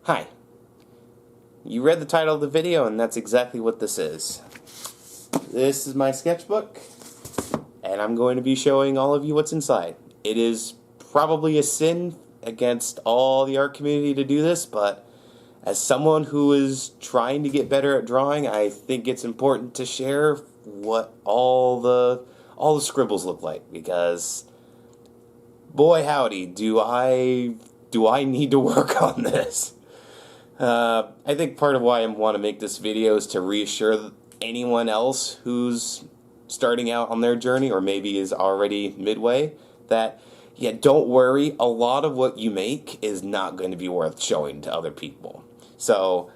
Hi. You read the title of the video, and that's exactly what this is. This is my sketchbook, and I'm going to be showing all of you what's inside. It is probably a sin against all the art community to do this, but as someone who is trying to get better at drawing, I think it's important to share what all the scribbles look like, because boy howdy, do I need to work on this. I think part of why I want to make this video is to reassure anyone else who's starting out on their journey, or maybe is already midway, that, yeah, don't worry, a lot of what you make is not going to be worth showing to other people. So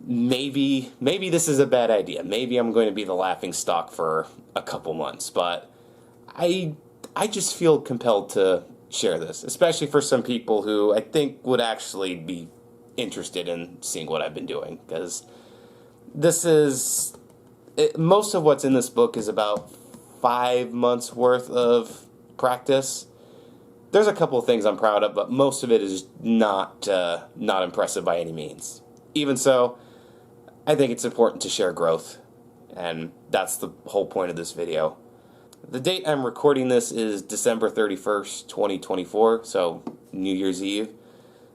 maybe this is a bad idea. Maybe I'm going to be the laughing stock for a couple months, but I just feel compelled to share this, especially for some people who I think would actually be interested in seeing what I've been doing, because most of what's in this book is about 5 months worth of practice. There's a couple of things I'm proud of, but most of it is not impressive by any means. Even so, I think it's important to share growth, and that's the whole point of this video. The date I'm recording this is December 31st, 2024, so New Year's Eve.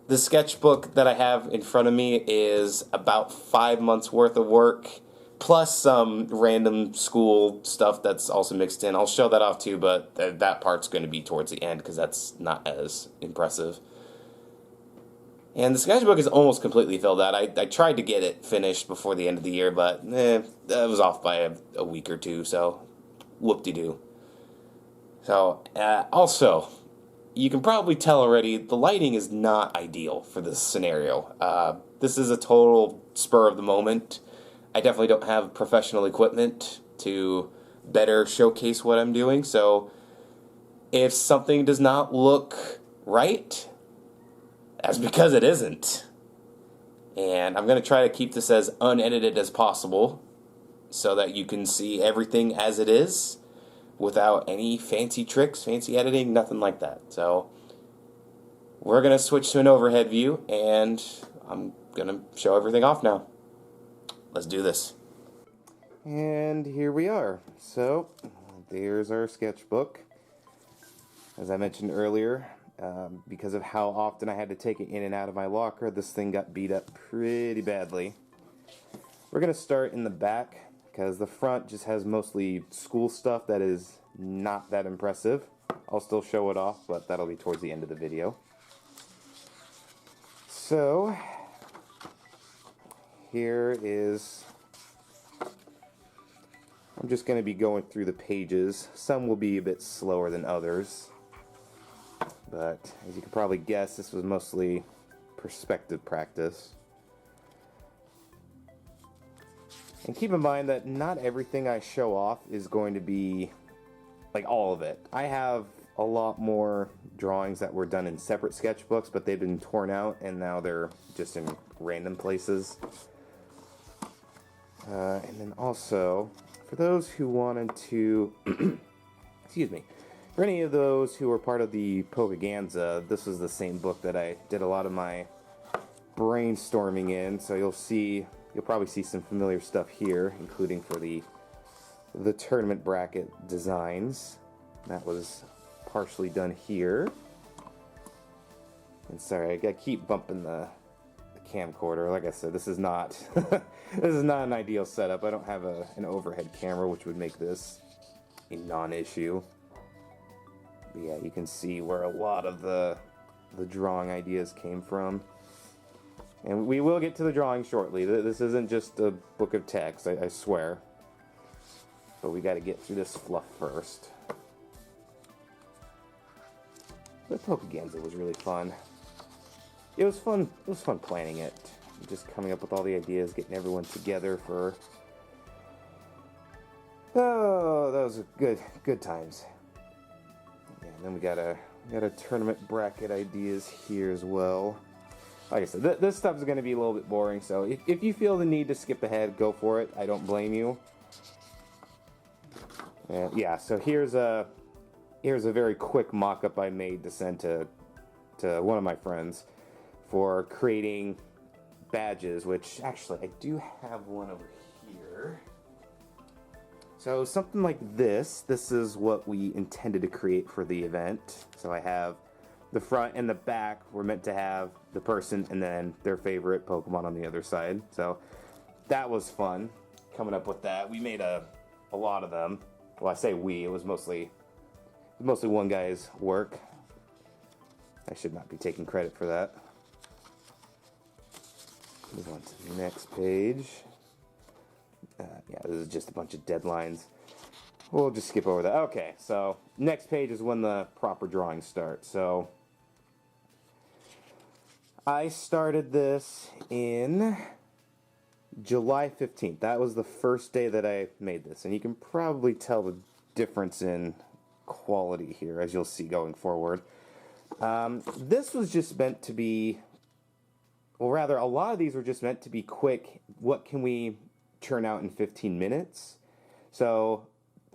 The sketchbook that I have in front of me is about 5 months worth of work, plus some random school stuff that's also mixed in. I'll show that off too, but that part's going to be towards the end because that's not as impressive. And the sketchbook is almost completely filled out. I tried to get it finished before the end of the year, but I was off by a week or two, so whoop-de-doo. So, also, you can probably tell already, the lighting is not ideal for this scenario. This is a total spur of the moment. I definitely don't have professional equipment to better showcase what I'm doing, so if something does not look right, that's because it isn't. And I'm going to try to keep this as unedited as possible so that you can see everything as it is, without any fancy tricks, fancy editing, nothing like that. So we're going to switch to an overhead view, and I'm going to show everything off now. Let's do this. And here we are. So there's our sketchbook. As I mentioned earlier, because of how often I had to take it in and out of my locker, this thing got beat up pretty badly. We're going to start in the back, because the front just has mostly school stuff that is not that impressive. I'll still show it off, but that'll be towards the end of the video. So, here is... I'm just going to be going through the pages. Some will be a bit slower than others, but as you can probably guess, this was mostly perspective practice. And keep in mind that not everything I show off is going to be, like, all of it. I have a lot more drawings that were done in separate sketchbooks, but they've been torn out, and now they're just in random places. And then also, for those who wanted to, excuse me, for any of those who were part of the Pokeganza, this was the same book that I did a lot of my brainstorming in, so you'll probably see some familiar stuff here, including for the tournament bracket designs. That was partially done here. And sorry, I keep bumping the camcorder. Like I said, this is not this is not an ideal setup. I don't have an overhead camera, which would make this a non-issue. But yeah, you can see where a lot of the drawing ideas came from. And we will get to the drawing shortly. This isn't just a book of text, I swear. But we got to get through this fluff first. The Pokeganza was really fun. It was fun planning it. Just coming up with all the ideas, getting everyone together for... Oh, that was good times. Yeah, and then we got a tournament bracket ideas here as well. Like I said, this stuff is going to be a little bit boring, so if you feel the need to skip ahead, go for it. I don't blame you. Yeah, so here's a very quick mock-up I made to send to one of my friends for creating badges, which actually I do have one over here. So something like this is what we intended to create for the event. So I have the front and the back were meant to have the person and then their favorite Pokemon on the other side. So that was fun coming up with that. We made a lot of them. Well, I say we, it was mostly one guy's work. I should not be taking credit for that. Move on to the next page. Yeah, this is just a bunch of deadlines. We'll just skip over that. Okay, so next page is when the proper drawings start. So I started this in July 15th. That was the first day that I made this. And you can probably tell the difference in quality here, as you'll see going forward. This was just meant to be, well, rather, a lot of these were just meant to be quick. What can we churn out in 15 minutes? So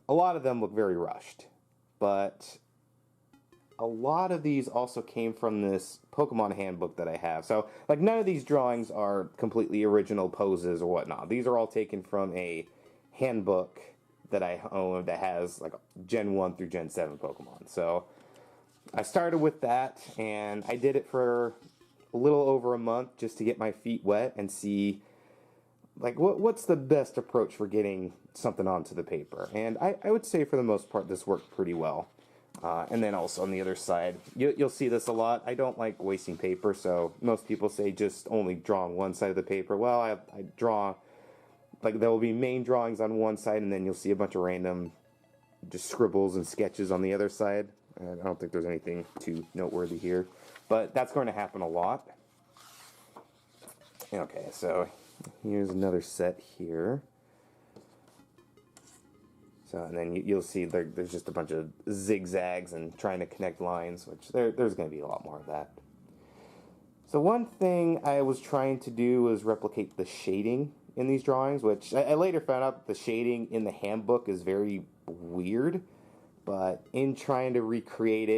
a lot of them look very rushed, but a lot of these also came from this Pokemon handbook that I have. So, like, none of these drawings are completely original poses or whatnot. These are all taken from a handbook that I own that has, like, Gen 1 through Gen 7 Pokemon. So I started with that, and I did it for a little over a month just to get my feet wet and see, like, what's the best approach for getting something onto the paper. And I would say for the most part this worked pretty well. And then also on the other side, you'll see this a lot. I don't like wasting paper, so most people say just only draw on one side of the paper. Well, I draw, like, there will be main drawings on one side, and then you'll see a bunch of random just scribbles and sketches on the other side. I don't think there's anything too noteworthy here, but that's going to happen a lot. Okay, so here's another set here. So, and then you'll see there's just a bunch of zigzags and trying to connect lines, which there's going to be a lot more of that. So one thing I was trying to do was replicate the shading in these drawings, which I later found out the shading in the handbook is very weird, but in trying to recreate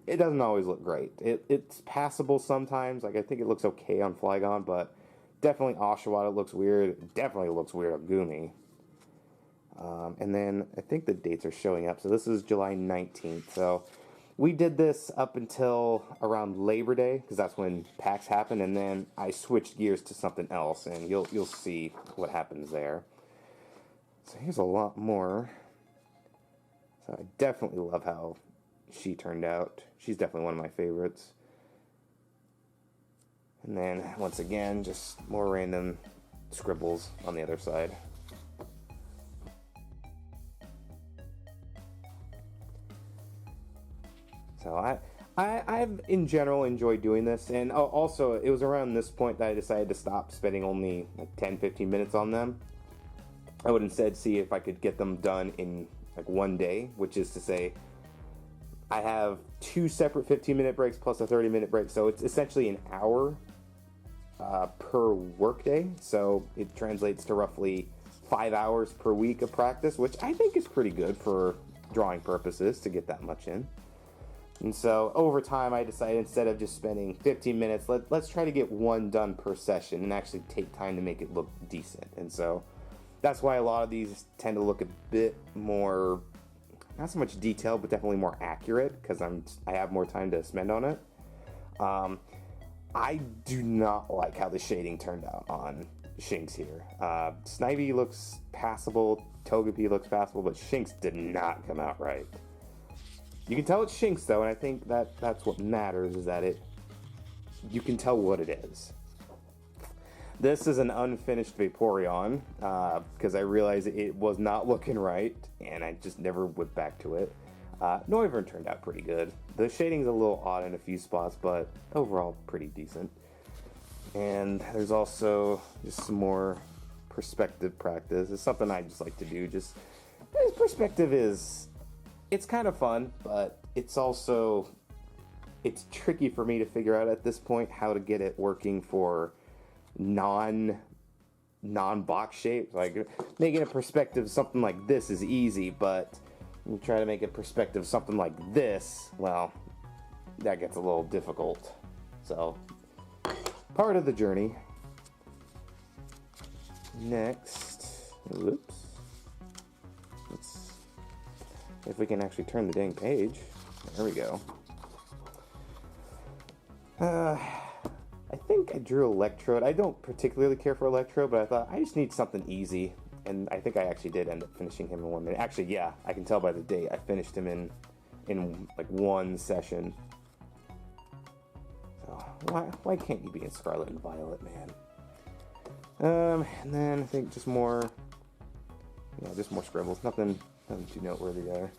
it doesn't always look great. It's passable sometimes. Like, I think it looks okay on Flygon, but definitely Oshawott, it looks weird. It definitely looks weird on Goomy. And then I think the dates are showing up. So this is July 19th. So we did this up until around Labor Day, because that's when PAX happened, and then I switched gears to something else, and you'll see what happens there. So here's a lot more. So I definitely love how she turned out. She's definitely one of my favorites. And then, once again, just more random scribbles on the other side. So I've in general enjoyed doing this, and also it was around this point that I decided to stop spending only like 10-15 minutes on them. I would instead see if I could get them done in like one day, which is to say I have 2 separate 15-minute breaks plus a 30-minute break, so it's essentially an hour per workday. So it translates to roughly 5 hours per week of practice, which I think is pretty good for drawing purposes to get that much in. And so over time I decided, instead of just spending 15 minutes, let's try to get one done per session and actually take time to make it look decent. And so that's why a lot of these tend to look a bit more, not so much detailed, but definitely more accurate, because I have more time to spend on it. I do not like how the shading turned out on Shinx here. Snivy looks passable, Togepi looks passable, but Shinx did not come out right. You can tell it's Shinx though, and I think that's what matters, is that you can tell what it is. This is an unfinished Vaporeon, because I realized it was not looking right, and I just never went back to it. Noivern turned out pretty good. The shading's a little odd in a few spots, but overall pretty decent. And there's also just some more perspective practice. It's something I just like to do. Perspective it's kind of fun, but it's tricky for me to figure out at this point how to get it working for non-box shapes. Like, making a perspective something like this is easy, but when you try to make a perspective something like this, well, that gets a little difficult. So part of the journey. Next, whoops. Let's, if we can actually turn the dang page. There we go. I think I drew Electrode. I don't particularly care for Electrode, but I thought I just need something easy. And I think I actually did end up finishing him in 1 minute. Actually, yeah, I can tell by the date. I finished him in like one session. So why can't you be in Scarlet and Violet, man? And then I think just more scribbles. Nothing too noteworthy there.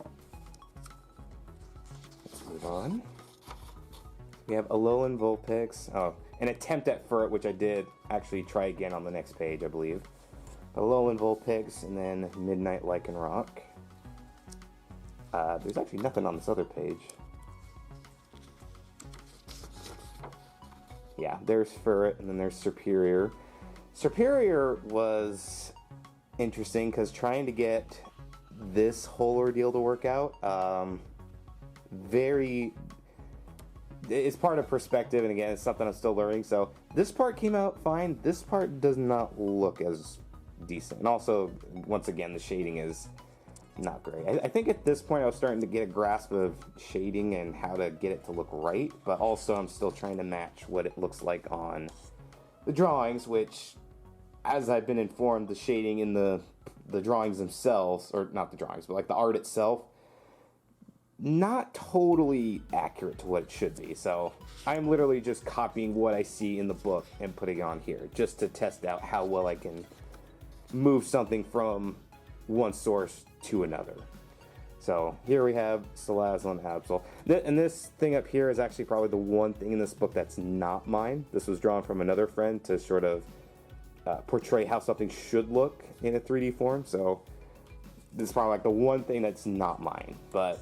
Let's move on. We have Alolan Vulpix. Oh, an attempt at Furt, which I did actually try again on the next page, I believe. Alolan Vulpix, and then Midnight Lycanroc. There's actually nothing on this other page. Yeah, there's Furret, and then there's Superior. Superior was interesting, because trying to get this whole ordeal to work out, it's part of perspective, and again, it's something I'm still learning, so this part came out fine. This part does not look as decent. And also, once again, the shading is not great. I think at this point I was starting to get a grasp of shading and how to get it to look right, but also I'm still trying to match what it looks like on the drawings, which, as I've been informed, the shading in the drawings themselves, or not the drawings, but like the art itself, not totally accurate to what it should be. So I'm literally just copying what I see in the book and putting it on here, just to test out how well I can move something from one source to another. So here we have Salazzle and Absol. And this thing up here is actually probably the one thing in this book that's not mine. This was drawn from another friend to sort of portray how something should look in a 3D form. So this is probably like the one thing that's not mine. But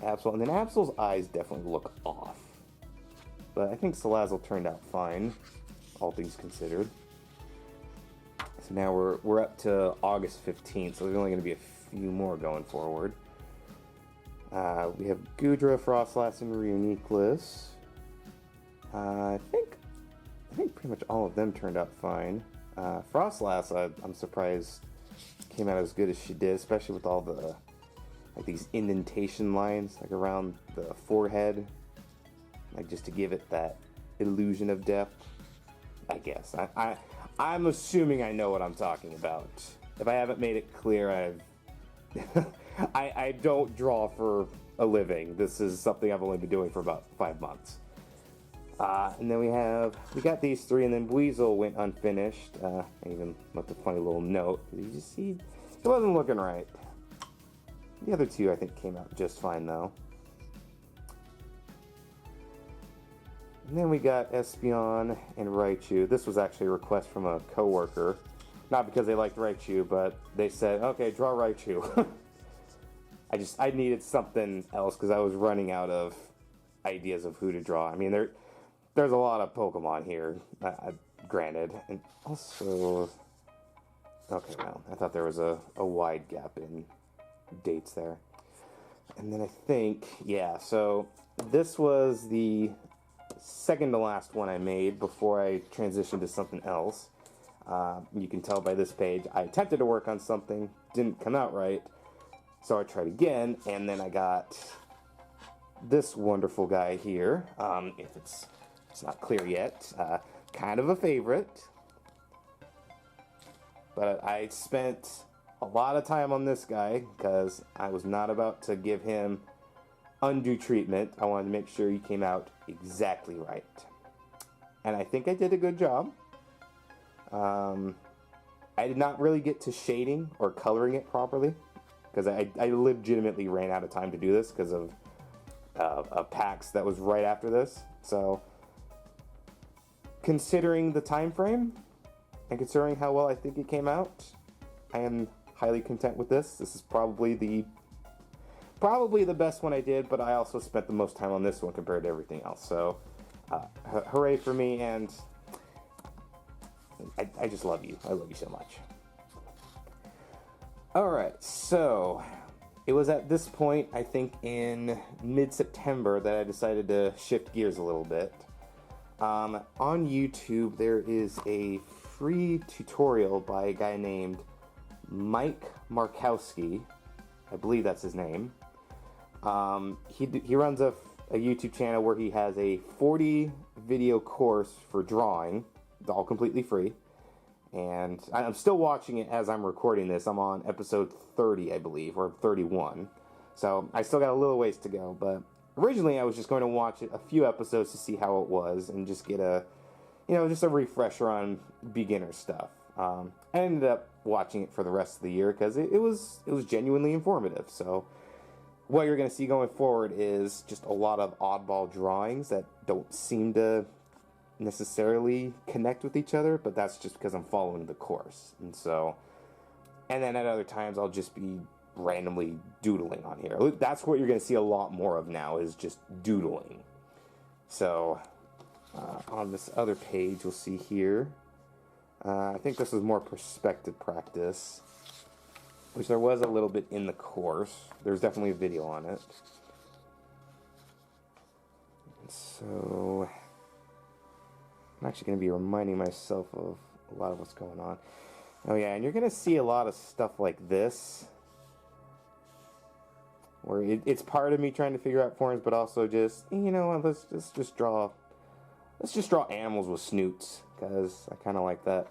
Absol, and then Absol's eyes definitely look off. But I think Salazzle turned out fine, all things considered. So now we're up to August 15th, so there's only going to be a few more going forward. We have Goodra, Frostlass, and Reuniclus. I think pretty much all of them turned out fine. Frostlass, I'm surprised came out as good as she did, especially with all the these indentation lines like around the forehead, like just to give it that illusion of depth. I guess I'm assuming I know what I'm talking about. If I haven't made it clear, I don't draw for a living. This is something I've only been doing for about 5 months. And then we got these three, and then Weasel went unfinished. I even left a funny little note. You just see, it wasn't looking right. The other two, I think, came out just fine, though. And then we got Espeon and Raichu. This was actually a request from a coworker. Not because they liked Raichu, but they said, okay, draw Raichu. I needed something else because I was running out of ideas of who to draw. I mean, there's a lot of Pokemon here, granted. And also, okay, well, I thought there was a wide gap in dates there. And then I think, yeah, so this was the second to last one I made before I transitioned to something else. You can tell by this page, I attempted to work on something, didn't come out right, so I tried again, and then I got this wonderful guy here. If it's not clear yet, kind of a favorite, but I spent a lot of time on this guy because I was not about to give him undue treatment. I wanted to make sure he came out exactly right, and I think I did a good job. I did not really get to shading or coloring it properly because I legitimately ran out of time to do this because of a PAX that was right after this. So, considering the time frame and considering how well I think it came out, I am highly content with this. This is probably the best one I did, but I also spent the most time on this one compared to everything else. So, hooray for me, and I just love you. I love you so much. Alright, so it was at this point, I think in mid-September, that I decided to shift gears a little bit. On YouTube, there is a free tutorial by a guy named Mike Markowski. I believe that's his name. He runs a YouTube channel where he has a 40 video course for drawing. It's all completely free. And I'm still watching it as I'm recording this. I'm on episode 30, I believe, or 31. So I still got a little ways to go, but originally I was just going to watch a few episodes to see how it was and just get just a refresher on beginner stuff. I ended up watching it for the rest of the year because it was genuinely informative. So what you're going to see going forward is just a lot of oddball drawings that don't seem to necessarily connect with each other, but that's just because I'm following the course. And then at other times I'll just be randomly doodling on here. That's what you're going to see a lot more of now, is just doodling. So on this other page you'll see here, I think this is more perspective practice, which there was a little bit in the course. There's definitely a video on it. And so I'm actually going to be reminding myself of a lot of what's going on. Oh yeah, and you're going to see a lot of stuff like this, where it's part of me trying to figure out forms, but also just, let's just draw animals with snoots, because I kind of like that.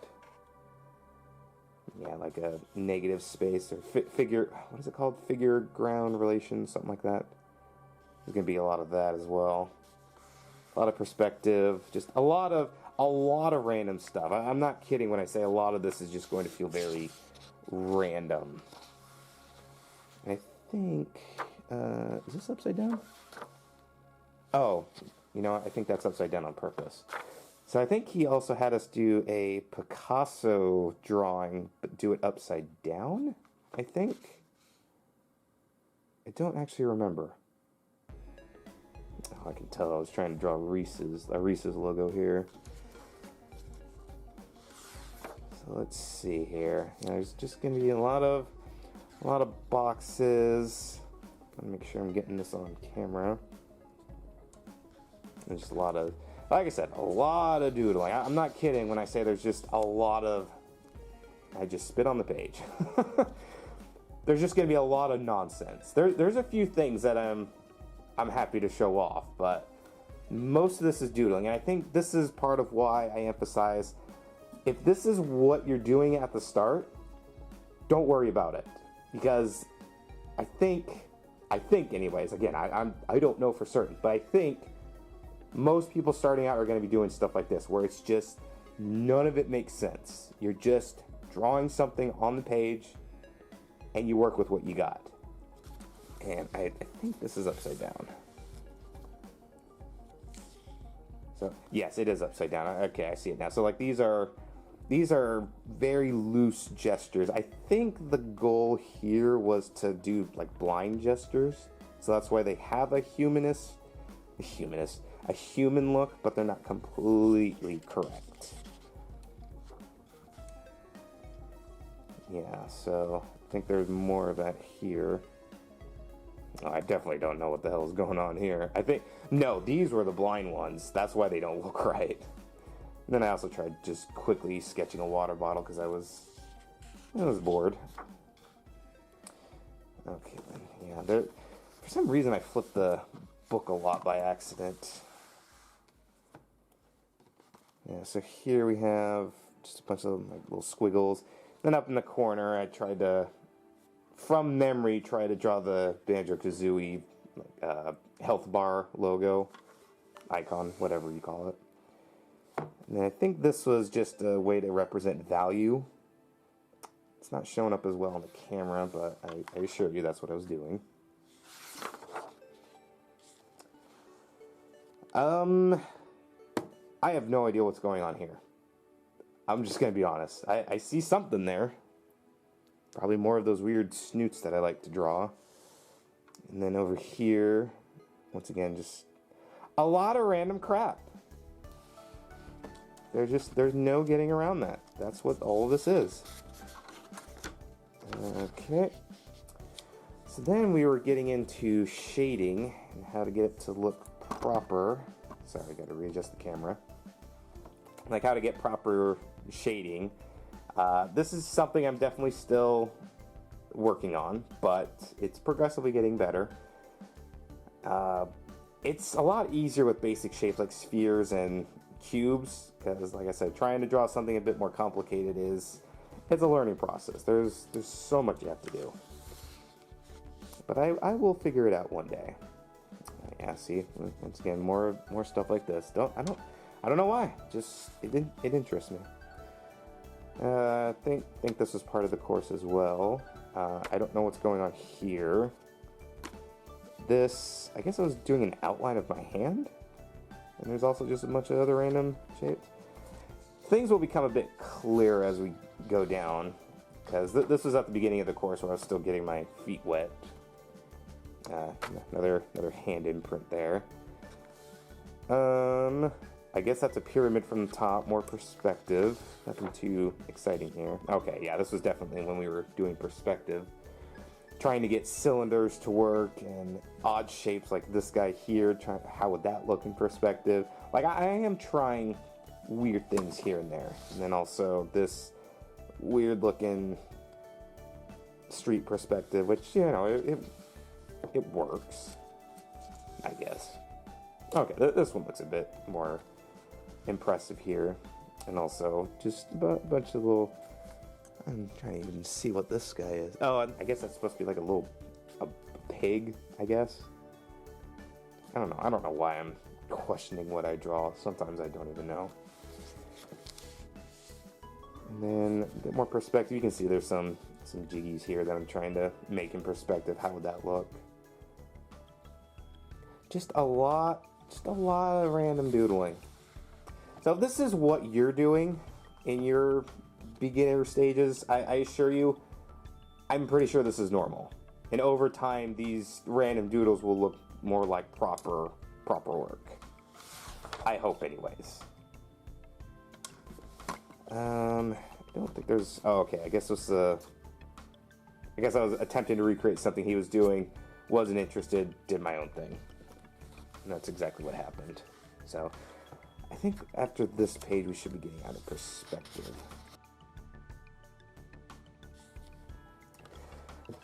Yeah, like a negative space, or figure, what is it called? Figure ground relations, something like that. There's going to be a lot of that as well. A lot of perspective, just a lot of random stuff. I'm not kidding when I say a lot of this is just going to feel very random. I think, is this upside down? Oh, I think that's upside down on purpose. So I think he also had us do a Picasso drawing, but do it upside down, I think. I don't actually remember. Oh, I can tell I was trying to draw a Reese's logo here. So let's see here. There's just going to be a lot of boxes. Let me make sure I'm getting this on camera. There's just a lot of, like I said, a lot of doodling. I'm not kidding when I say there's just a lot of, I just spit on the page. There's just going to be a lot of nonsense. There's a few things that I'm happy to show off, but most of this is doodling. And I think this is part of why I emphasize, if this is what you're doing at the start, don't worry about it. Because I think anyways, again, I don't know for certain, but I think most people starting out are going to be doing stuff like this, where it's just, none of it makes sense. You're just drawing something on the page, and you work with what you got. And I think this is upside down. So, yes, it is upside down. Okay, I see it now. So, like, these are very loose gestures. I think the goal here was to do, like, blind gestures. So that's why they have a human look, but they're not completely correct. Yeah, so I think there's more of that here. Oh, I definitely don't know what the hell is going on here. No, these were the blind ones. That's why they don't look right. And then I also tried just quickly sketching a water bottle because I was bored. Okay, then, yeah, for some reason I flipped the book a lot by accident. Yeah, so here we have just a bunch of like little squiggles. Then up in the corner, I tried to, from memory, try to draw the Banjo-Kazooie health bar logo, icon, whatever you call it. And then I think this was just a way to represent value. It's not showing up as well on the camera, but I assure you that's what I was doing. I have no idea what's going on here. I'm just going to be honest. I see something there. Probably more of those weird snoots that I like to draw. And then over here, once again, just a lot of random crap. There's no getting around that. That's what all of this is. Okay. So then we were getting into shading and how to get it to look proper. Sorry, I got to readjust the camera. like how to get proper shading. This is something I'm definitely still working on, but it's progressively getting better. It's a lot easier with basic shapes like spheres and cubes, because like I said, trying to draw something a bit more complicated it's a learning process. There's so much you have to do. But I will figure it out one day. Yeah, see, once again, more stuff like this. I don't know why. Just it interests me. I think this was part of the course as well. I don't know what's going on here. This, I guess I was doing an outline of my hand. And there's also just a bunch of other random shapes. Things will become a bit clearer as we go down, because this was at the beginning of the course where I was still getting my feet wet. Another hand imprint there. I guess that's a pyramid from the top, more perspective. Nothing too exciting here. Okay, yeah, this was definitely when we were doing perspective. Trying to get cylinders to work and odd shapes like this guy here. How would that look in perspective? Like, I am trying weird things here and there. And then also this weird looking street perspective, which, you know, it works, I guess. Okay, this one looks a bit more impressive here. And also just a bunch of little... I'm trying to even see what this guy is. Oh, I guess that's supposed to be like a pig, I guess. I don't know why I'm questioning what I draw. Sometimes I don't even know. And then a bit more perspective. You can see there's some jiggies here that I'm trying to make in perspective. How would that look? Just a lot of random doodling. So if this is what you're doing in your beginner stages, I assure you, I'm pretty sure this is normal. And over time, these random doodles will look more like proper work. I hope, anyways. I don't think there's... Oh, okay. I guess I was attempting to recreate something he was doing. Wasn't interested. Did my own thing. And that's exactly what happened. So, I think after this page, we should be getting out of perspective.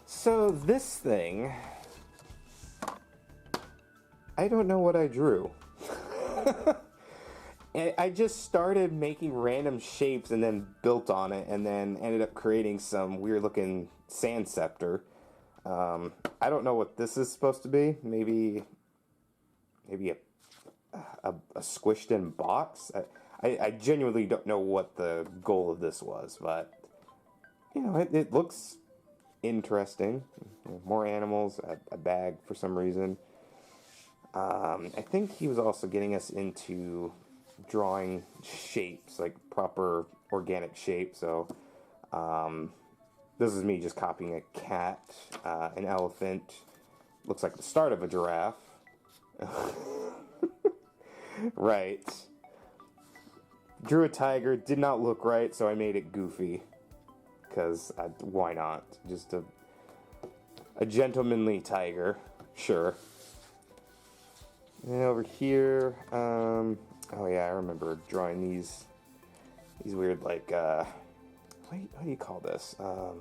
So this thing, I don't know what I drew. I just started making random shapes and then built on it, and then ended up creating some weird looking sand scepter. I don't know what this is supposed to be. Maybe a squished in box. I genuinely don't know what the goal of this was, but you know, it looks interesting. More animals, a bag for some reason. I think he was also getting us into drawing shapes, like proper organic shapes. So this is me just copying a cat, an elephant, looks like the start of a giraffe. Right. Drew a tiger, did not look right, so I made it goofy. Because why not? Just a gentlemanly tiger, sure. And over here, oh yeah, I remember drawing these weird, like, what do you call this? Oh,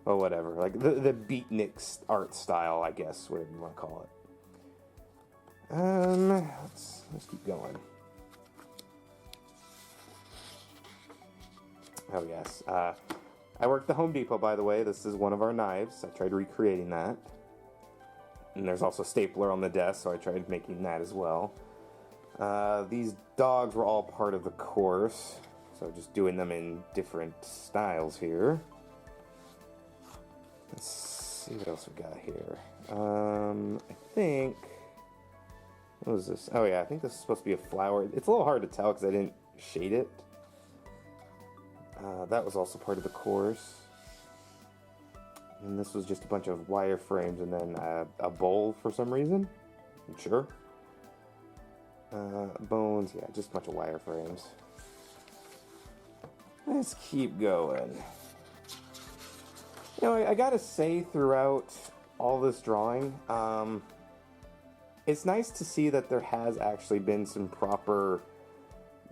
whatever, like the beatnik art style, I guess, whatever you want to call it. Let's keep going. Oh yes, I worked at Home Depot, by the way. This is one of our knives. I tried recreating that. And there's also a stapler on the desk, so I tried making that as well. These dogs were all part of the course, so just doing them in different styles here. Let's see what else we got here. I think... What was this? Oh yeah, I think this is supposed to be a flower. It's a little hard to tell because I didn't shade it. That was also part of the course. And this was just a bunch of wireframes and then a bowl for some reason. I'm sure. Bones, yeah, just a bunch of wireframes. Let's keep going. You know, I gotta say, throughout all this drawing, it's nice to see that there has actually been some proper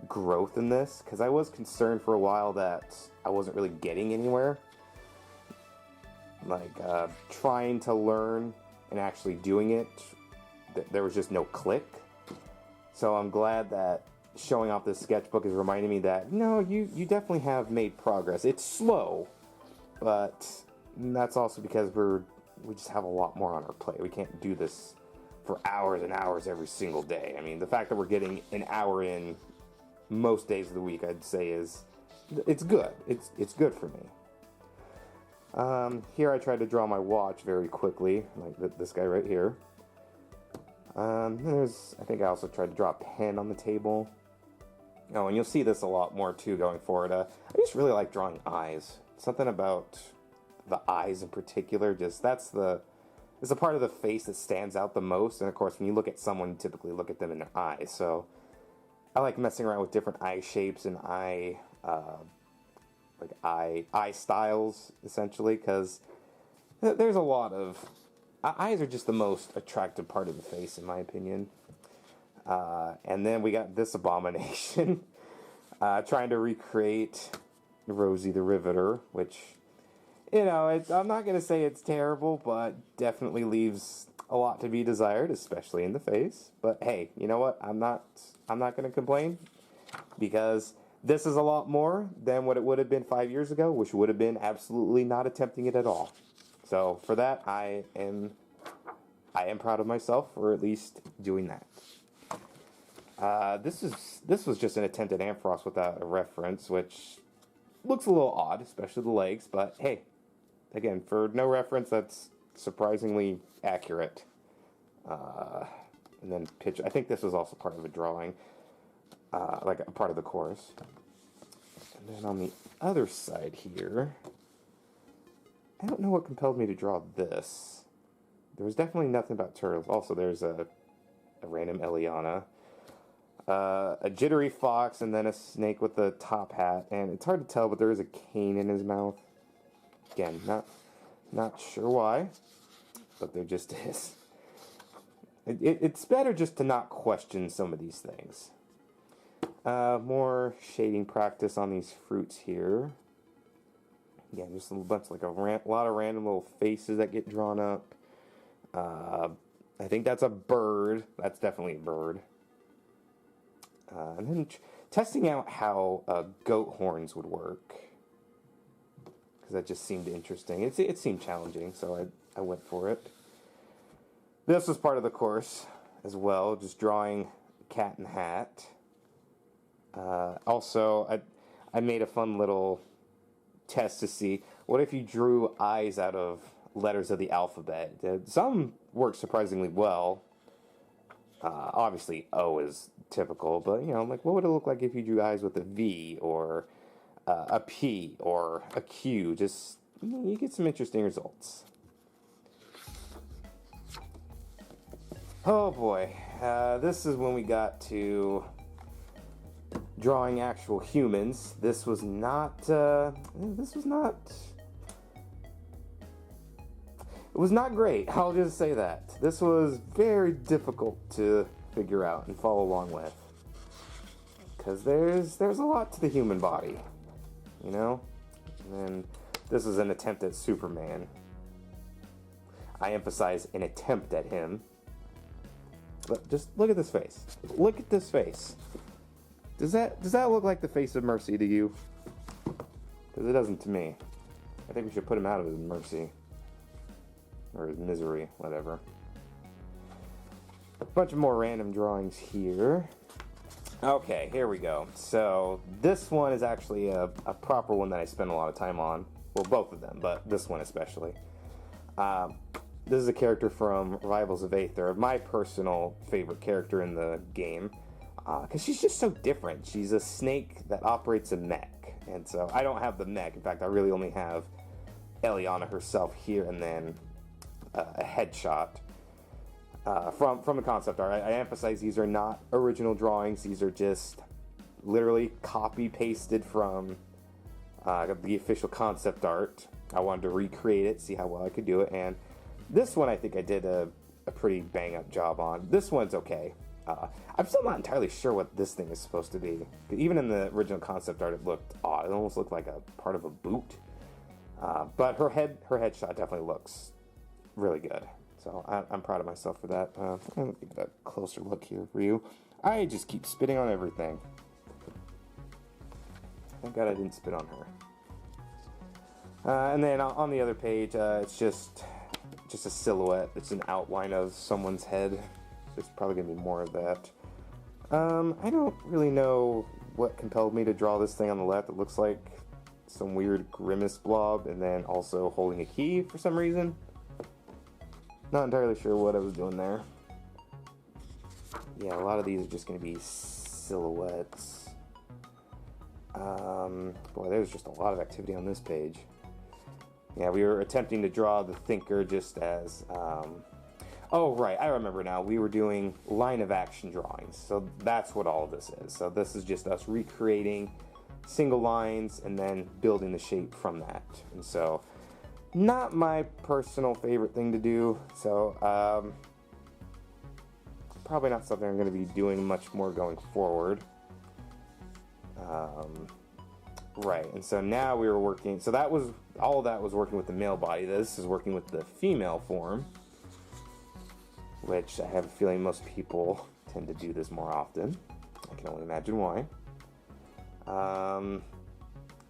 growth in this, because I was concerned for a while that I wasn't really getting anywhere. Like, trying to learn and actually doing it, there was just no click. So I'm glad that showing off this sketchbook is reminding me that, no, you definitely have made progress. It's slow, but that's also because we just have a lot more on our plate. We can't do this for hours and hours every single day. I mean, the fact that we're getting an hour in most days of the week, I'd say it's good. It's good for me. Here I tried to draw my watch very quickly, like this guy right here. I think I also tried to draw a pen on the table. Oh, and you'll see this a lot more too going forward. I just really like drawing eyes. Something about the eyes in particular, it's the part of the face that stands out the most. And of course, when you look at someone, you typically look at them in their eyes. So I like messing around with different eye shapes and eye styles, essentially, because there's a lot of eyes are just the most attractive part of the face, in my opinion. And then we got this abomination, trying to recreate Rosie the Riveter, which, I'm not going to say it's terrible, but definitely leaves a lot to be desired, especially in the face. But hey, you know what? I'm not going to complain, because this is a lot more than what it would have been 5 years ago, which would have been absolutely not attempting it at all. So for that, I am proud of myself for at least doing that. This was just an attempt at Ampharos without a reference, which looks a little odd, especially the legs. But hey, again, for no reference, that's surprisingly accurate. And then pitch. I think this was also part of a drawing, like a part of the course. And then on the other side here, I don't know what compelled me to draw this. There was definitely nothing about turtles. Also, there's a random Eliana, a jittery fox, and then a snake with a top hat. And it's hard to tell, but there is a cane in his mouth. Again, not sure why, but there just is. It's better just to not question some of these things. More shading practice on these fruits here. Again, just a bunch, like a lot of random little faces that get drawn up. I think that's a bird. That's definitely a bird. And then testing out how goat horns would work, because that just seemed interesting. It seemed challenging, so I went for it. This was part of the course as well, just drawing cat and hat. Also, I made a fun little test to see what if you drew eyes out of letters of the alphabet. Some work surprisingly well. Obviously, O is typical, but like, what would it look like if you drew eyes with a V or a P or a Q? Just, you get some interesting results. Oh boy, this is when we got to drawing actual humans. This was not it was not great, I'll just say that. This was very difficult to figure out and follow along with, because there's a lot to the human body, And then this is an attempt at Superman. I emphasize an attempt at him. But just look at this face. Look at this face. Does that look like the face of mercy to you? Because it doesn't to me. I think we should put him out of his mercy. Or his misery, whatever. A bunch of more random drawings here. Okay, here we go. So, this one is actually a proper one that I spent a lot of time on. Well, both of them, but this one especially. This is a character from Rivals of Aether, my personal favorite character in the game. Because she's just so different. She's a snake that operates a mech. And so, I don't have the mech. In fact, I really only have Eliana herself here, and then a headshot from the concept art. I emphasize these are not original drawings. These are just literally copy-pasted from the official concept art. I wanted to recreate it, see how well I could do it, and this one I think I did a pretty bang-up job on. This one's okay. I'm still not entirely sure what this thing is supposed to be. Even in the original concept art, it looked odd. It almost looked like a part of a boot. But her headshot definitely looks really good. So I'm proud of myself for that. Let me get a closer look here for you. I just keep spitting on everything. Thank God I didn't spit on her. And then on the other page, it's just a silhouette. It's an outline of someone's head. There's probably going to be more of that. I don't really know what compelled me to draw this thing on the left. It looks like some weird grimace blob, and then also holding a key for some reason. Not entirely sure what I was doing there. Yeah, a lot of these are just going to be silhouettes. Boy, there's just a lot of activity on this page. Yeah, we were attempting to draw the thinker just as... Oh, right, I remember now. We were doing line of action drawings. So that's what all of this is. So this is just us recreating single lines and then building the shape from that. And so, not my personal favorite thing to do. So, probably not something I'm going to be doing much more going forward. Right, and so now we were working... So that was... All of that was working with the male body. This is working with the female form, which I have a feeling most people tend to do this more often. I can only imagine why.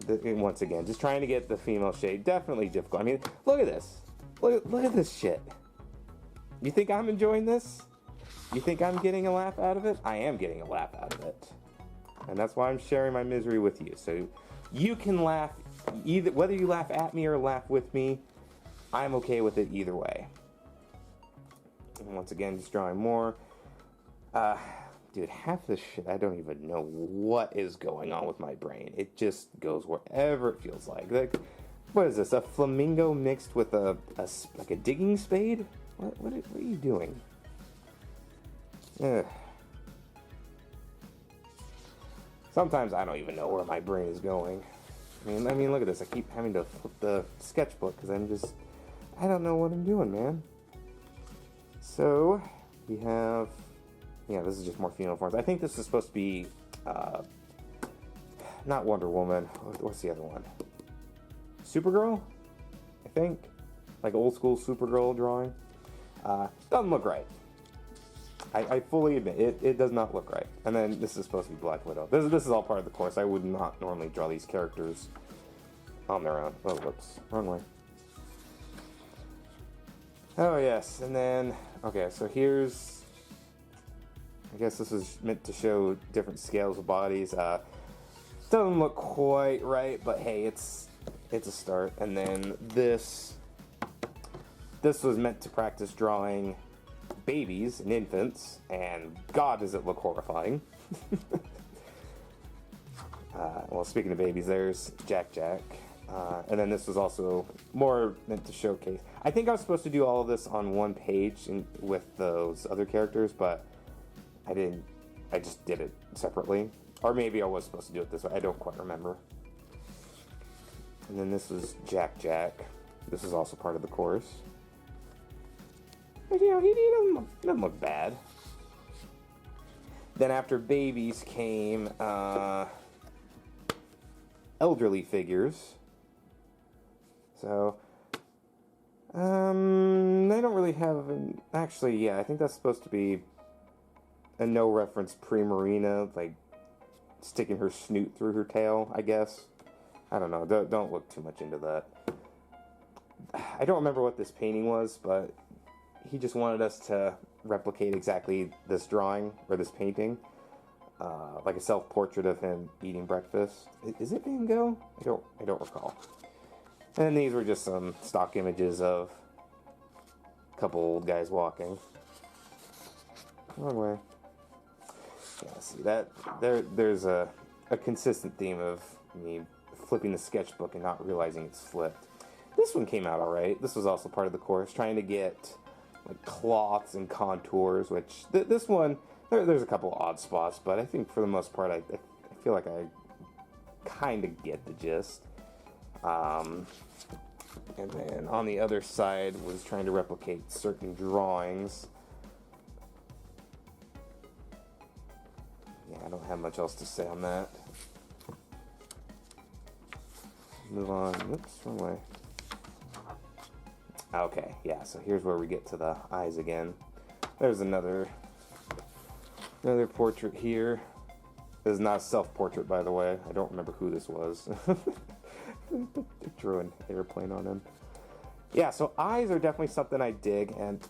Once again, just trying to get the female shape. Definitely difficult. I mean, look at this. Look at this shit. You think I'm enjoying this? You think I'm getting a laugh out of it? I am getting a laugh out of it. And that's why I'm sharing my misery with you. So you can laugh, either whether you laugh at me or laugh with me, I'm okay with it either way. And once again, just drawing more. Dude, half this shit, I don't even know what is going on with my brain. It just goes wherever it feels like. What is this? A flamingo mixed with like a digging spade? What are you doing? Ugh. Sometimes I don't even know where my brain is going. I mean, look at this. I keep having to flip the sketchbook because I don't know what I'm doing, man. So, we have, yeah, this is just more female forms. I think this is supposed to be, not Wonder Woman. What's the other one? Supergirl, I think. Like old school Supergirl drawing. Doesn't look right. I fully admit, it does not look right. And then this is supposed to be Black Widow. This is all part of the course. I would not normally draw these characters on their own. Oh, whoops. Wrong way. Oh, yes. And then, okay, so here's... I guess this is meant to show different scales of bodies. Doesn't look quite right, but hey, it's a start. And then this was meant to practice drawing babies and infants, and God, does it look horrifying. Well, speaking of babies, there's Jack. And then this was also more meant to showcase. I think I was supposed to do all of this on one page with those other characters, but I didn't. I just did it separately. Or maybe I was supposed to do it this way. I don't quite remember. And then this was Jack. This is also part of the course. But, you know, he doesn't look bad. Then after babies came elderly figures. So, they don't really have actually, yeah, I think that's supposed to be a no-reference Primarina, like sticking her snoot through her tail, I guess. I don't know, don't look too much into that. I don't remember what this painting was, but he just wanted us to replicate exactly this drawing, or this painting. Like a self-portrait of him eating breakfast. Is it Van Gogh? I don't recall. And these were just some stock images of a couple old guys walking. Wrong way. Yeah, see that there's a consistent theme of me flipping the sketchbook and not realizing it's flipped. This one came out alright. This was also part of the course, trying to get like cloths and contours, which this one there's a couple odd spots, but I think for the most part I feel like I kind of get the gist. And then on the other side was trying to replicate certain drawings. don't have much else to say on that. Move on. Oops, wrong way. Okay, yeah, so here's where we get to the eyes again. There's another portrait here. This is not a self-portrait, by the way. I don't remember who this was. They drew an airplane on him. Yeah, so eyes are definitely something I dig, and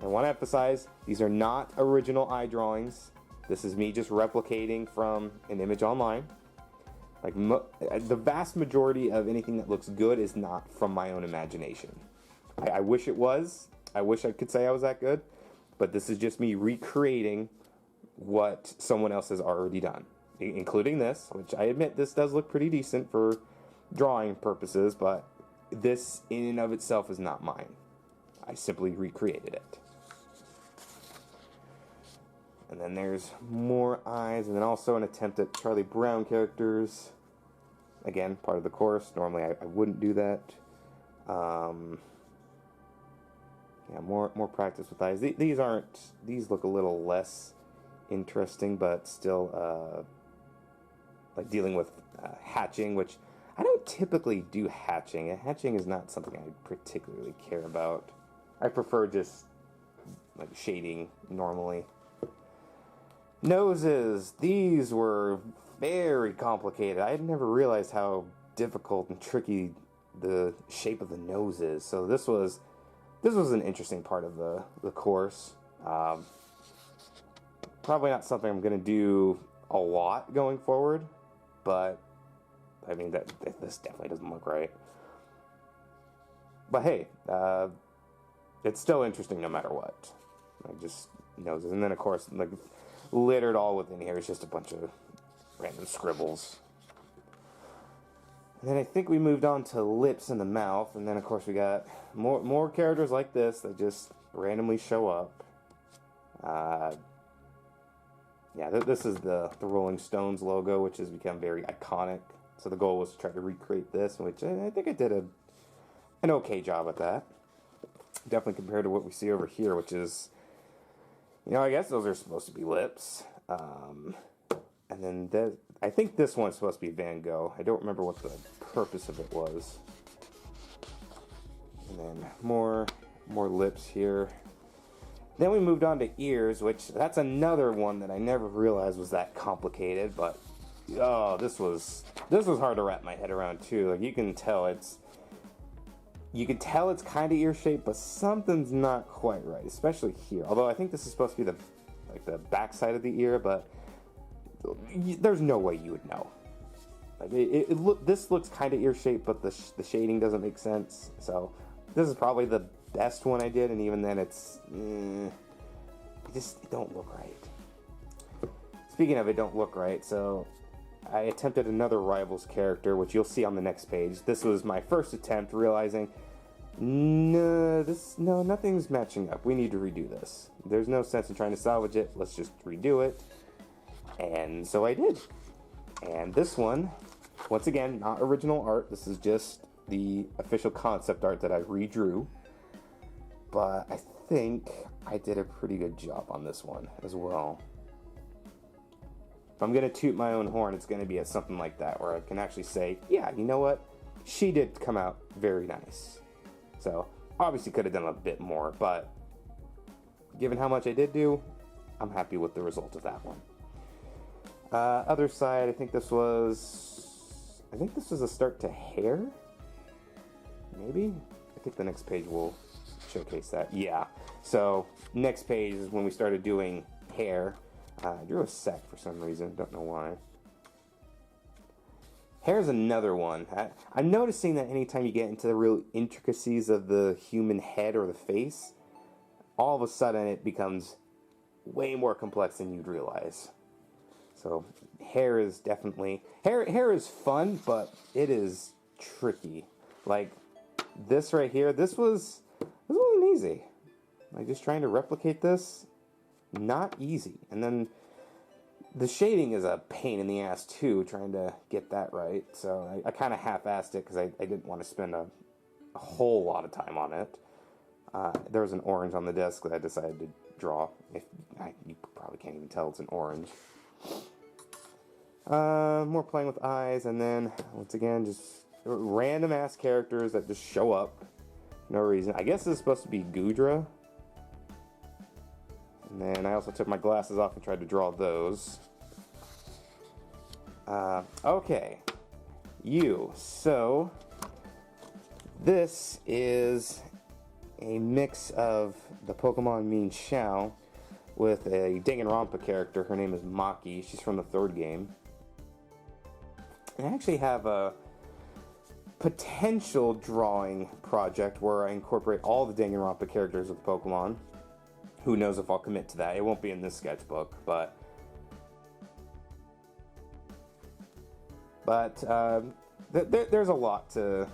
I want to emphasize, these are not original eye drawings. This is me just replicating from an image online. Like, the vast majority of anything that looks good is not from my own imagination. I wish it was. I wish I could say I was that good. But this is just me recreating what someone else has already done. Including this, which I admit this does look pretty decent for drawing purposes, but this in and of itself is not mine. I simply recreated it. And then there's more eyes, and then also an attempt at Charlie Brown characters. Again, part of the course. Normally I wouldn't do that. Yeah, more practice with eyes. These look a little less interesting, but still like dealing with hatching, which I don't typically do hatching. Hatching is not something I particularly care about. I prefer just like shading normally. Noses. These were very complicated. I had never realized how difficult and tricky the shape of the nose is. So this was an interesting part of the course. Probably not something I'm going to do a lot going forward, but I mean this definitely doesn't look right. But hey, it's still interesting no matter what. Like just noses, and then of course like littered all within here is just a bunch of random scribbles. And then I think we moved on to lips and the mouth, and then of course we got more characters like this that just randomly show up. Yeah, this is the Rolling Stones logo, which has become very iconic. So the goal was to try to recreate this, which I think I did an okay job at that. Definitely compared to what we see over here, which is, I guess those are supposed to be lips. And then I think this one's supposed to be Van Gogh. I don't remember what the purpose of it was. And then more lips here. Then we moved on to ears, which that's another one that I never realized was that complicated. But this was hard to wrap my head around too. Like you can tell it's kind of ear shaped, but something's not quite right, especially here. Although I think this is supposed to be the back side of the ear, but there's no way you would know. Like this looks kind of ear shaped, but the shading doesn't make sense. So this is probably the best one I did, and even then it don't look right. Speaking of it don't look right, so I attempted another Rivals character, which you'll see on the next page. This was my first attempt, realizing nothing's matching up. We need to redo this. There's no sense in trying to salvage it. Let's just redo it. And so I did. And this one, once again, not original art. This is just the official concept art that I redrew. But I think I did a pretty good job on this one as well. If I'm going to toot my own horn, it's going to be at something like that, where I can actually say, yeah, you know what? She did come out very nice. So, obviously could have done a bit more, but given how much I did do, I'm happy with the result of that one. Other side, I think this was a start to hair? Maybe? I think the next page will showcase that. Yeah. So, next page is when we started doing hair. I drew a sack for some reason, don't know why. Hair's another one. I'm noticing that anytime you get into the real intricacies of the human head or the face, all of a sudden it becomes way more complex than you'd realize. So hair is definitely... Hair is fun, but it is tricky. Like, this right here, this wasn't easy. Like, just trying to replicate this, not easy. And then the shading is a pain in the ass too, trying to get that right. So I kind of half-assed it because I didn't want to spend a whole lot of time on it. There was an orange on the desk that I decided to draw. You probably can't even tell it's an orange. More playing with eyes, and then, once again, just random ass characters that just show up. No reason. I guess this is supposed to be Gudra. And then I also took my glasses off and tried to draw those. Okay. You. So, this is a mix of the Pokemon Mean Xiao with a Danganronpa character. Her name is Maki. She's from the third game. And I actually have a potential drawing project where I incorporate all the Danganronpa characters of Pokemon. Who knows if I'll commit to that. It won't be in this sketchbook, but there's a lot to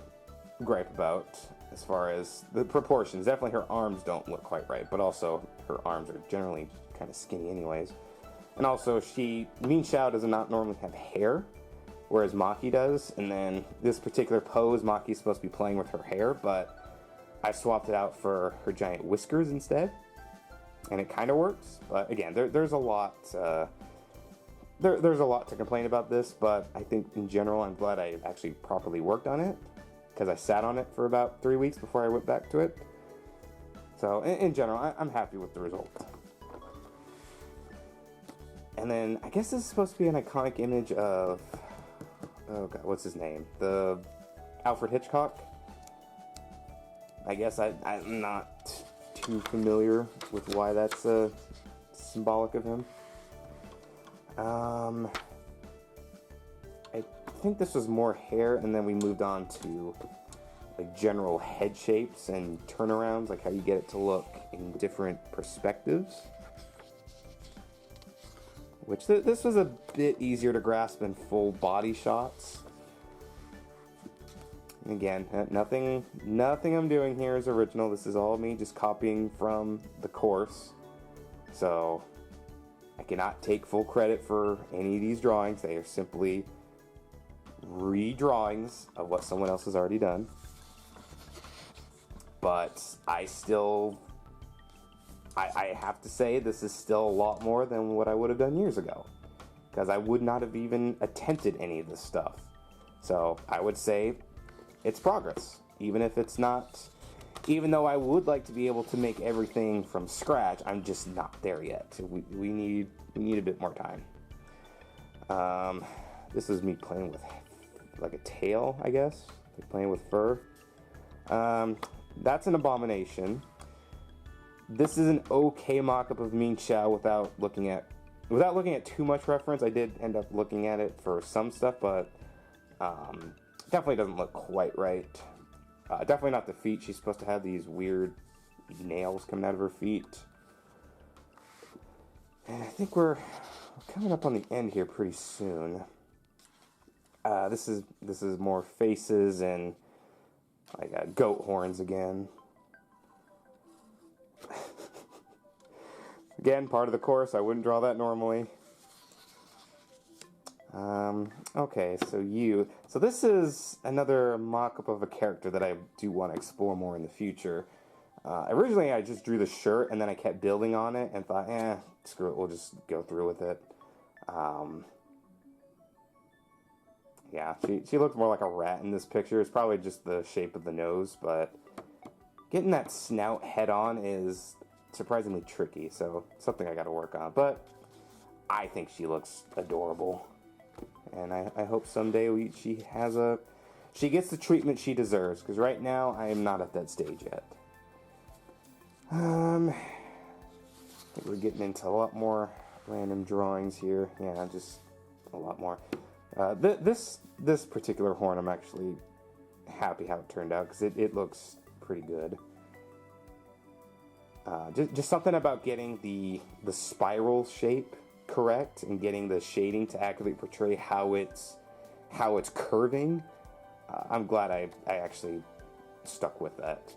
gripe about as far as the proportions. Definitely her arms don't look quite right, but also her arms are generally kind of skinny anyways. And also Mean Xiao does not normally have hair, whereas Maki does. And then this particular pose, Maki's supposed to be playing with her hair, but I swapped it out for her giant whiskers instead. And it kind of works, but again, there's a lot. There's a lot to complain about this, but I think in general, I'm glad I actually properly worked on it because I sat on it for about 3 weeks before I went back to it. So in general, I'm happy with the result. And then I guess this is supposed to be an iconic image of, oh god, what's his name? The Alfred Hitchcock. I guess I'm not too familiar with why that's symbolic of him. I think this was more hair, and then we moved on to like general head shapes and turnarounds, like how you get it to look in different perspectives. Which this was a bit easier to grasp than full body shots. And again, nothing I'm doing here is original. This is all me just copying from the course. So I cannot take full credit for any of these drawings. They are simply redrawings of what someone else has already done. But I have to say this is still a lot more than what I would have done years ago. Because I would not have even attempted any of this stuff. So I would say it's progress. Even if it's not, even though I would like to be able to make everything from scratch, I'm just not there yet. We need a bit more time. This is me playing with like a tail, I guess. Like playing with fur. That's an abomination. This is an okay mock-up of Mean Xiao without looking at too much reference. I did end up looking at it for some stuff, but definitely doesn't look quite right. Definitely not the feet. She's supposed to have these weird nails coming out of her feet. And I think we're coming up on the end here pretty soon. This is more faces and like goat horns again. Again, part of the course. I wouldn't draw that normally. Okay, so this is another mock-up of a character that I do want to explore more in the future. Originally, I just drew the shirt, and then I kept building on it, and thought, screw it, we'll just go through with it. Yeah, she looks more like a rat in this picture. It's probably just the shape of the nose, but getting that snout head on is surprisingly tricky, so something I gotta work on. But I think she looks adorable. And I hope someday she gets the treatment she deserves, because right now I am not at that stage yet. I think we're getting into a lot more random drawings here. Yeah, just a lot more. This particular horn, I'm actually happy how it turned out, because it looks pretty good. Just something about getting the spiral shape correct and getting the shading to accurately portray how it's curving. I'm glad I actually stuck with that.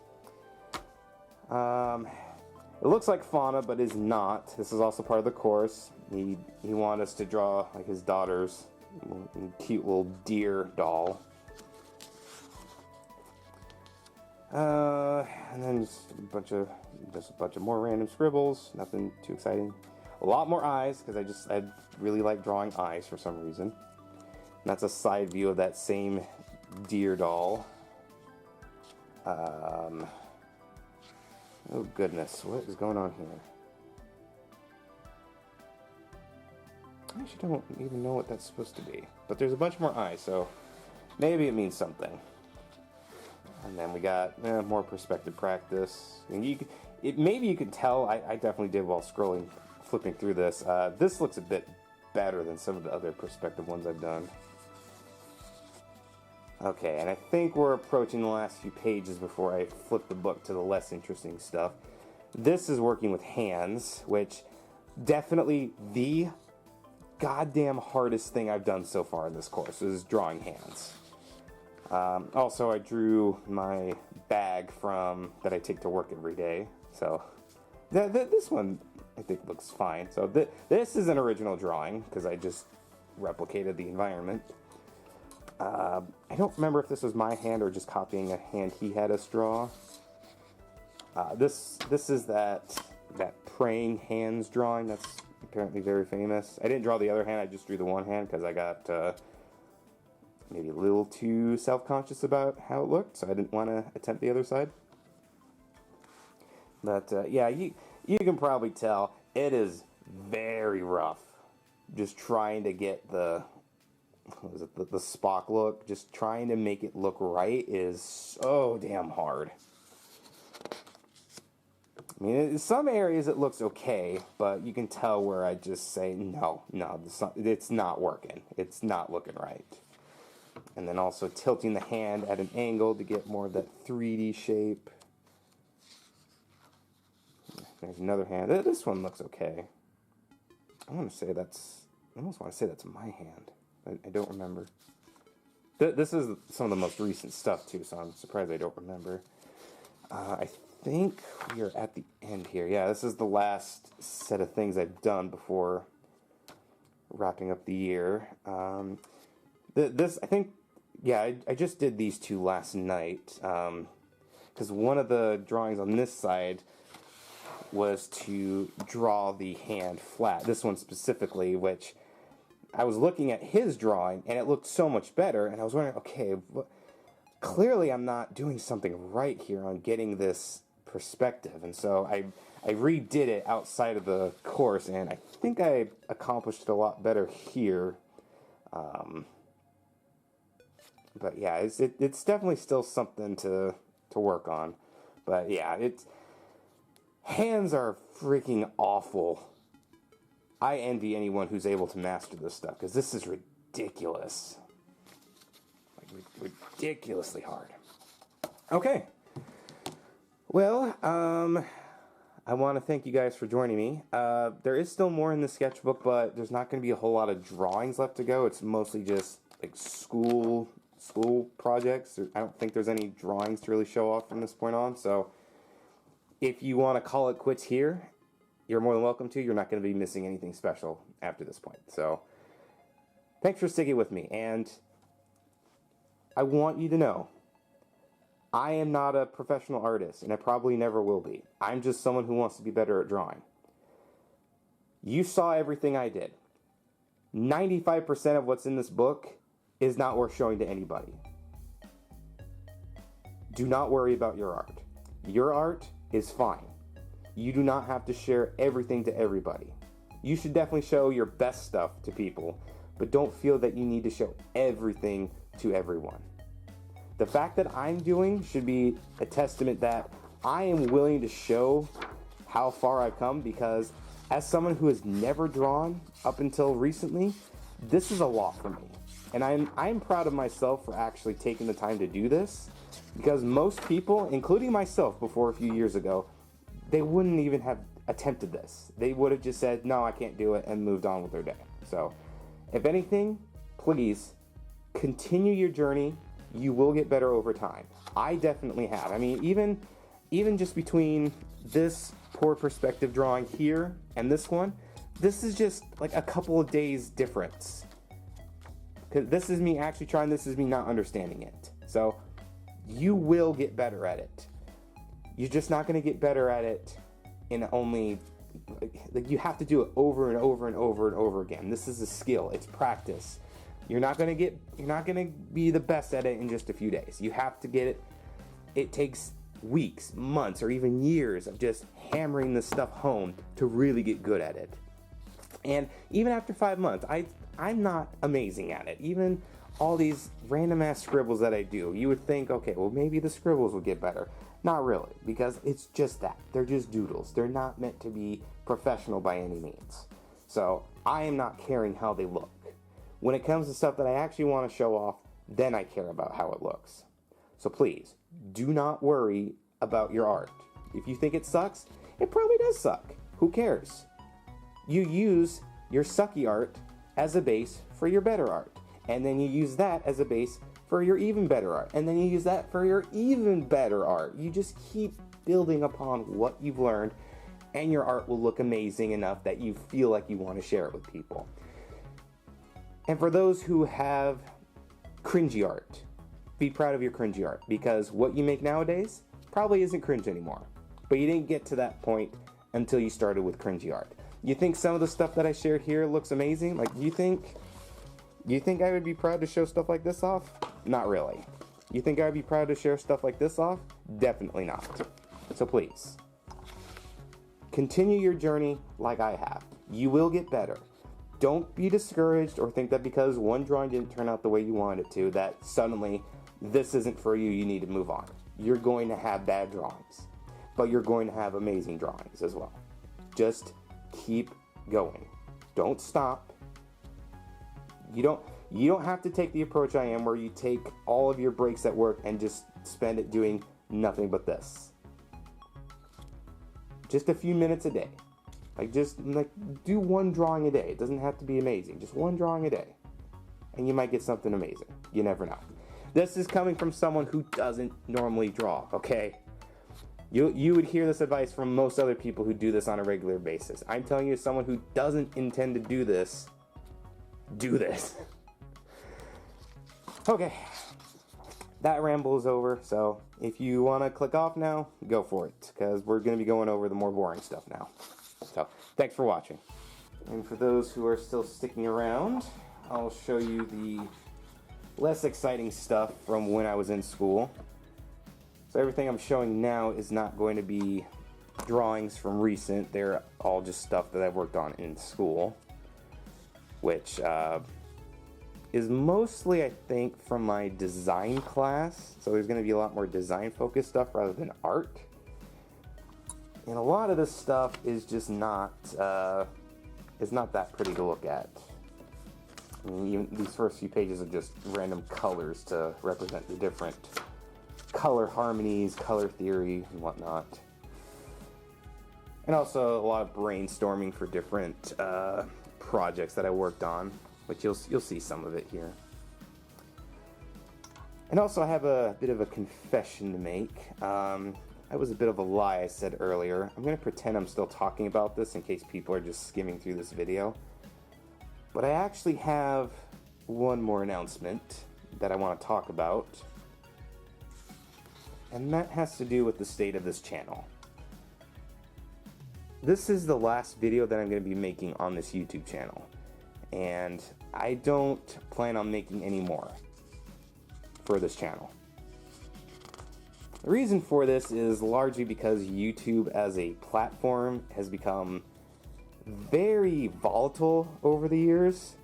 It looks like fauna, but is not. This is also part of the course. He wanted us to draw like his daughter's cute little deer doll. And then just a bunch of more random scribbles. Nothing too exciting. A lot more eyes, because I really like drawing eyes for some reason. That's a side view of that same deer doll. Oh goodness, what is going on here? I actually don't even know what that's supposed to be. But there's a bunch more eyes, so maybe it means something. And then we got more perspective practice. And maybe you can tell, I definitely did while flipping through this. This looks a bit better than some of the other perspective ones I've done. Okay, and I think we're approaching the last few pages before I flip the book to the less interesting stuff. This is working with hands, which definitely the goddamn hardest thing I've done so far in this course is drawing hands. Also, I drew my bag that I take to work every day. So this one I think looks fine. So this is an original drawing because I just replicated the environment. I don't remember if this was my hand or just copying a hand he had us draw. This is that praying hands drawing that's apparently very famous. I didn't draw the other hand, I just drew the one hand because I got maybe a little too self-conscious about how it looked, so I didn't want to attempt the other side. But yeah, you can probably tell it is very rough. Just trying to get the Spock look, just trying to make it look right is so damn hard. I mean, in some areas it looks okay, but you can tell where I just say, no, it's not working. It's not looking right. And then also tilting the hand at an angle to get more of that 3D shape. There's another hand. This one looks okay. I almost want to say that's my hand. I don't remember. This is some of the most recent stuff, too, so I'm surprised I don't remember. I think we are at the end here. Yeah, this is the last set of things I've done before wrapping up the year. I think, yeah, I just did these two last night. Because one of the drawings on this side was to draw the hand flat. This one specifically, which I was looking at his drawing, and it looked so much better, and I was wondering, okay, clearly I'm not doing something right here on getting this perspective, and so I redid it outside of the course, and I think I accomplished it a lot better here. But yeah, it's definitely still something to work on. But yeah, hands are freaking awful. I envy anyone who's able to master this stuff, because this is ridiculous. Like, ridiculously hard. Okay. Well, I want to thank you guys for joining me. There is still more in the sketchbook, but there's not going to be a whole lot of drawings left to go. It's mostly just like school projects. I don't think there's any drawings to really show off from this point on, so if you want to call it quits here, you're more than welcome to. You're not going to be missing anything special after this point. So, thanks for sticking with me, and I want you to know, I am not a professional artist, and I probably never will be. I'm just someone who wants to be better at drawing. You saw everything I did. 95% of what's in this book is not worth showing to anybody. Do not worry about your art. Your art is fine. You do not have to share everything to everybody. You should definitely show your best stuff to people, but don't feel that you need to show everything to everyone. The fact that I'm doing should be a testament that I am willing to show how far I've come, because as someone who has never drawn up until recently, this is a lot for me. And I'm proud of myself for actually taking the time to do this, because most people, including myself before a few years ago, they wouldn't even have attempted this. They would have just said, no, I can't do it, and moved on with their day. So, if anything, please continue your journey. You will get better over time. I definitely have. I mean, even just between this poor perspective drawing here and this one, this is just like a couple of days difference. Because this is me actually trying, this is me not understanding it. So, you will get better at it. You're just not going to get better at it in only, like, you have to do it over and over and over and over again. This is a skill. It's practice. You're not gonna be the best at it in just a few days. You have to get it. It takes weeks, months, or even years of just hammering this stuff home to really get good at it. And even after 5 months, I'm not amazing at it. Even all these random ass scribbles that I do, you would think, okay, well maybe the scribbles will get better. Not really, because it's just that. They're just doodles. They're not meant to be professional by any means. So I am not caring how they look. When it comes to stuff that I actually want to show off, then I care about how it looks. So please, do not worry about your art. If you think it sucks, it probably does suck. Who cares? You use your sucky art as a base for your better art. And then you use that as a base for your even better art. And then you use that for your even better art. You just keep building upon what you've learned, and your art will look amazing enough that you feel like you want to share it with people. And for those who have cringy art, be proud of your cringy art, because what you make nowadays probably isn't cringe anymore. But you didn't get to that point until you started with cringy art. You think some of the stuff that I shared here looks amazing? Like, you think I would be proud to show stuff like this off? Not really. You think I would be proud to share stuff like this off? Definitely not. So please, continue your journey like I have. You will get better. Don't be discouraged or think that because one drawing didn't turn out the way you wanted it to, that suddenly this isn't for you, you need to move on. You're going to have bad drawings, but you're going to have amazing drawings as well. Just keep going. Don't stop. You don't have to take the approach I am, where you take all of your breaks at work and just spend it doing nothing but this. Just a few minutes a day. Do one drawing a day. It doesn't have to be amazing. Just one drawing a day. And you might get something amazing. You never know. This is coming from someone who doesn't normally draw, okay? You would hear this advice from most other people who do this on a regular basis. I'm telling you, as someone who doesn't intend to do this. Okay. That ramble is over, so if you want to click off now, go for it, because we're going to be going over the more boring stuff now. So, thanks for watching. And for those who are still sticking around, I'll show you the less exciting stuff from when I was in school. So everything I'm showing now is not going to be drawings from recent. They're all just stuff that I've worked on in school, which is mostly, I think, from my design class. So there's going to be a lot more design-focused stuff rather than art. And a lot of this stuff is just not that pretty to look at. I mean, even these first few pages are just random colors to represent the different color harmonies, color theory, and whatnot. And also a lot of brainstorming for different projects that I worked on, which you'll see some of it here. And also I have a bit of a confession to make. That was a bit of a lie I said earlier. I'm going to pretend I'm still talking about this in case people are just skimming through this video. But I actually have one more announcement that I want to talk about. And that has to do with the state of this channel. This is the last video that I'm going to be making on this YouTube channel. And I don't plan on making any more for this channel. The reason for this is largely because YouTube as a platform has become very volatile over the years,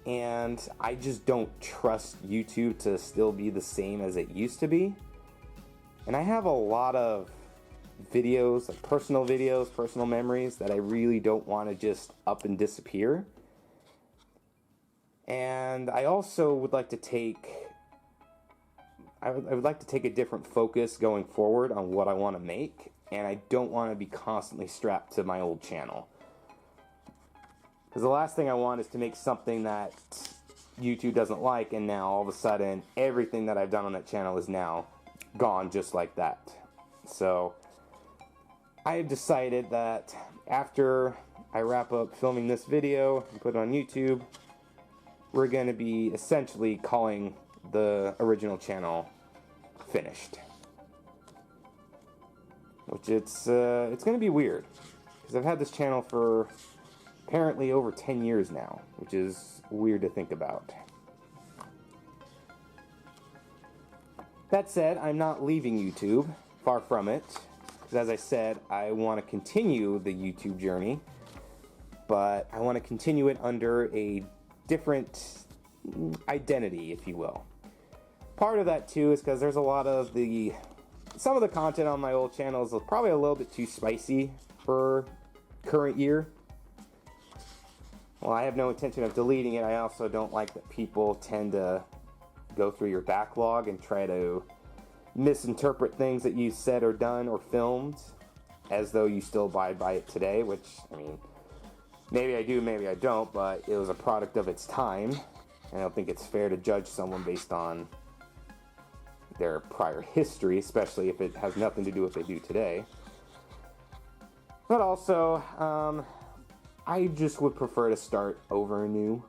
and I just don't trust YouTube to still be the same as it used to be. And I have a lot of videos, like personal videos, personal memories that I really don't want to just up and disappear. And I also would like to take I would like to take a different focus going forward on what I want to make, and I don't want to be constantly strapped to my old channel. Because the last thing I want is to make something that YouTube doesn't like, and now all of a sudden everything that I've done on that channel is now gone just like that. So I have decided that after I wrap up filming this video and put it on YouTube, we're going to be essentially calling the original channel finished. Which it's going to be weird, because I've had this channel for apparently over 10 years now, which is weird to think about. That said, I'm not leaving YouTube, far from it, because as I said, I want to continue the YouTube journey, but I want to continue it under a different identity, if you will. Part of that too is because there's a lot of some of the content on my old channel is probably a little bit too spicy for current year. Well, I have no intention of deleting it. I also don't like that people tend to go through your backlog and try to misinterpret things that you said or done or filmed as though you still abide by it today, which, I mean, maybe I do, maybe I don't, but it was a product of its time. I don't think it's fair to judge someone based on their prior history, especially if it has nothing to do with what they do today. But also, I just would prefer to start over anew,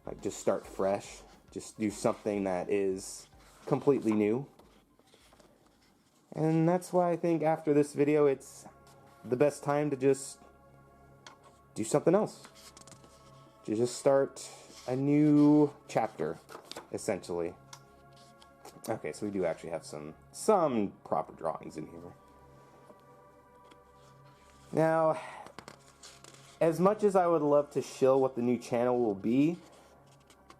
like just start fresh, just do something that is completely new. And that's why I think after this video, it's the best time to just do something else. To just start a new chapter, essentially. Okay, so we do actually have some proper drawings in here. Now, as much as I would love to shill what the new channel will be,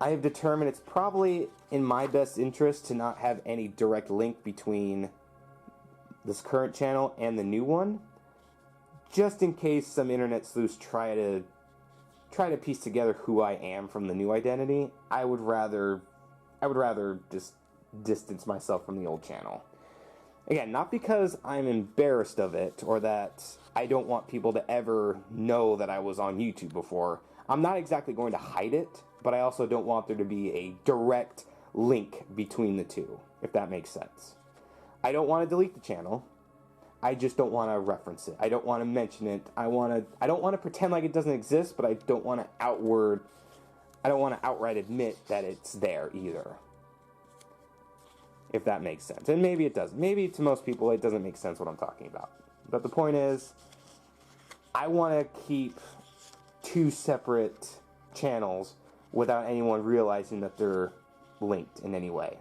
I have determined it's probably in my best interest to not have any direct link between this current channel and the new one, just in case some internet sleuths try to piece together who I am from the new identity. I would rather just distance myself from the old channel. Again, not because I'm embarrassed of it or that I don't want people to ever know that I was on YouTube before. I'm not exactly going to hide it, but I also don't want there to be a direct link between the two, if that makes sense. I don't want to delete the channel. I just don't want to reference it. I don't want to mention it. I don't want to pretend like it doesn't exist, but I don't want to outright admit that it's there either. If that makes sense. And maybe it doesn't. Maybe to most people it doesn't make sense what I'm talking about. But the point is, I want to keep two separate channels without anyone realizing that they're linked in any way.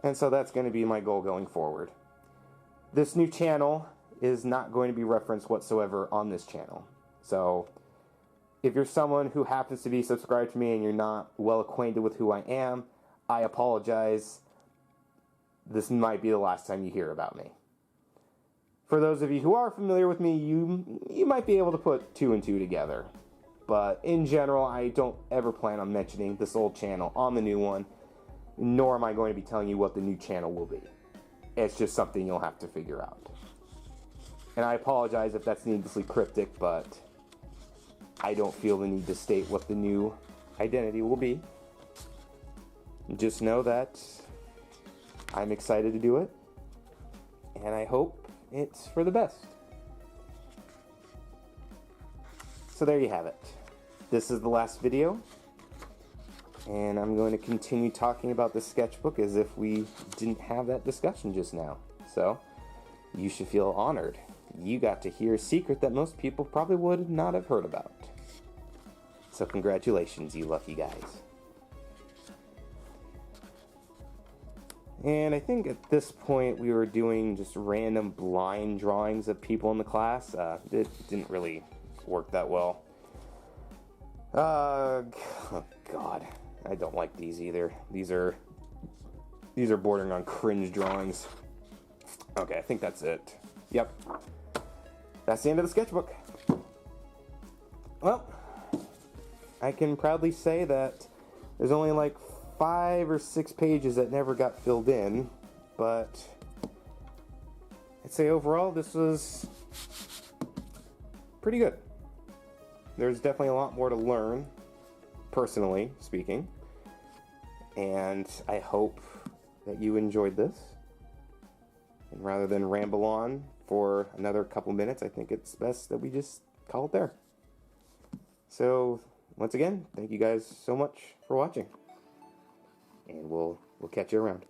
And so that's going to be my goal going forward. This new channel is not going to be referenced whatsoever on this channel. So if you're someone who happens to be subscribed to me and you're not well acquainted with who I am, I apologize. This might be the last time you hear about me. For those of you who are familiar with me, you might be able to put two and two together. But in general, I don't ever plan on mentioning this old channel on the new one, nor am I going to be telling you what the new channel will be. It's just something you'll have to figure out. And I apologize if that's needlessly cryptic, but I don't feel the need to state what the new identity will be. Just know that I'm excited to do it, and I hope it's for the best. So there you have it. This is the last video, and I'm going to continue talking about the sketchbook as if we didn't have that discussion just now. So, you should feel honored. You got to hear a secret that most people probably would not have heard about. So congratulations, you lucky guys. And I think at this point we were doing just random blind drawings of people in the class. It didn't really work that well. Oh God, I don't like these either. These are bordering on cringe drawings. Okay, I think that's it. Yep. That's the end of the sketchbook. Well, I can proudly say that there's only like 5 or 6 pages that never got filled in, but I'd say overall this was pretty good. There's definitely a lot more to learn, personally speaking, and I hope that you enjoyed this. And rather than ramble on for another couple minutes, I think it's best that we just call it there. So, once again, thank you guys so much for watching. And we'll catch you around.